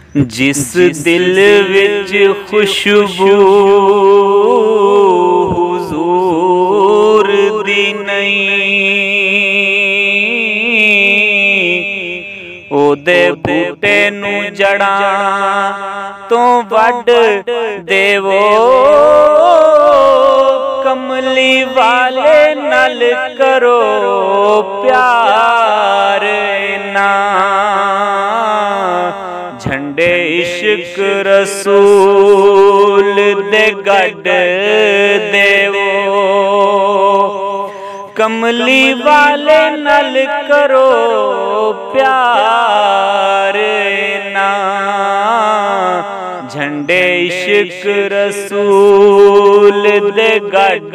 जिस दिल विच खुशबू हुजूर दी नहीं, ओदे बूटे नू जड़ां तो वड देवो। कमली वाले नल करो प्यार ना, झंडे इश्क रसूल दे गड देवो। कमली वाले नल करो प्यार ना, झंडे इश्क रसूल दे गड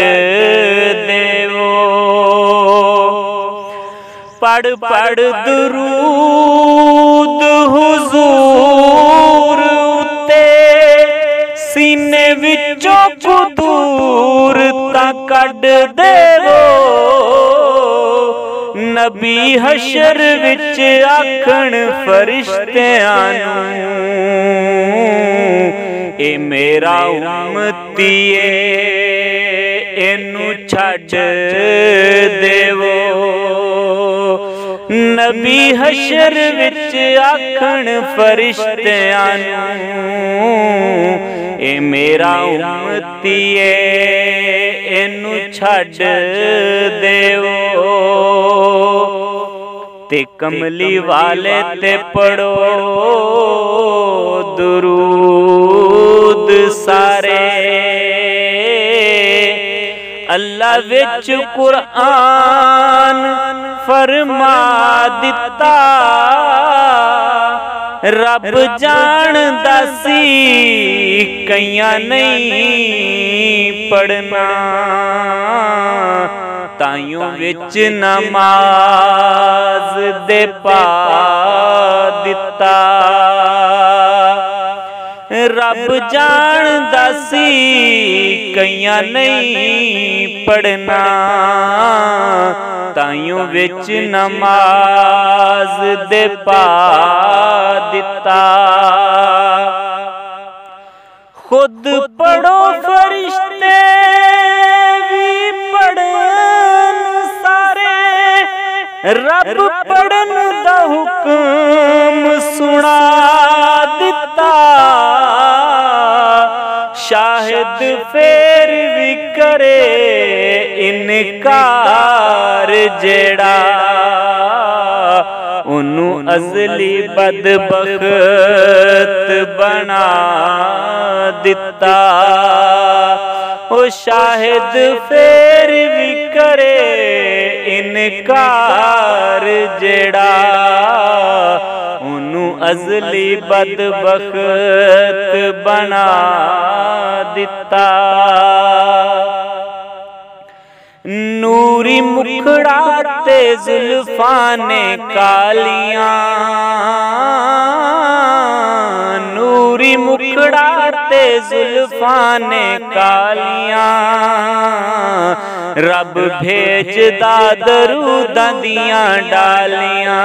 देवो। पढ़ पढ़ दुरूद हुजूर उते, सीने विचों कुदूर ता कड देवो। नबी हशर विच आखण फरिश्तियां नू, ए मेरा उम्मती एनू छड्ड देवो। नबी हशर विच आखण फरिश्तियां नू, ए मेरा उम्मती एनू छड्ड देवो। ते कमली वाले ते पढ़ो दुरूद सारे। अल्लाह विच कुरान फरमा दिता, रब जानदा सी कईयां नहीं पढ़ना। ताइयों विच नमाज दे पा दिता, रब जानदा सी कईयां नहीं पढ़ना। ताइयों विच नमाज दे पा दिता। खुद पढ़ो फरिश्ते भी पढ़न सारे, रब पढ़न दा हुक्म सुना दिता। शाहिद फेर भी करे इनकार जेड़ा, उन्नू अजली बदबख्त बना दिता। ओ शाहिद फेर भी करे इनकार जेड़ा, उन्नू अजली बदबख्त बना दिता। नूरी मुखड़ा ते जुल्फां ने कालियां, नूरी मुखड़ा ते जुल्फां ने कालियां। रब भेजदा दरूदां दियां डालियां,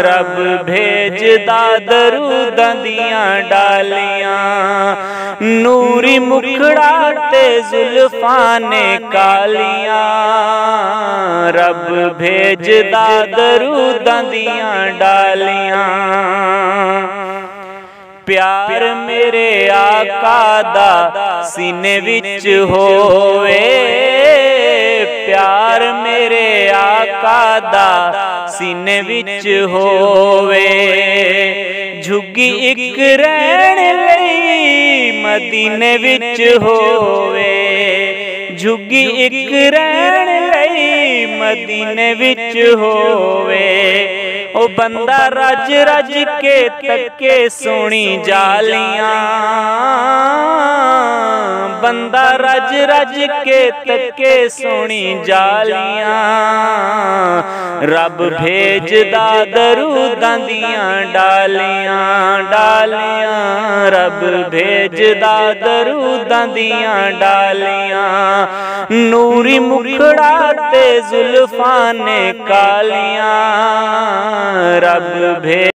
रब भेजदा दरूदां दियां डालियां। नूरी मुखड़ा ते जुल्फां ने कालियां, रब भेजदा दरूदां दियां डालियां। प्यार मेरे आका दा सीने विच होवे, प्यार मेरे आका दा सीने विच होवे। झुग्गी इक रहण लई मदीने विच होवे, झुग्गी इक रहण लई मदीने विच होवे। ओ बंदा रज रज के तके सोनी जालियां, बंदा रज रज के तके सोनी जालियां। रब भेजदा दरूदां दियां डालियां डालियां, रब भेजदा दरूदां दियां डालियां। नूरी मुखड़ा ते जुल्फां ने कालियां, रब भेज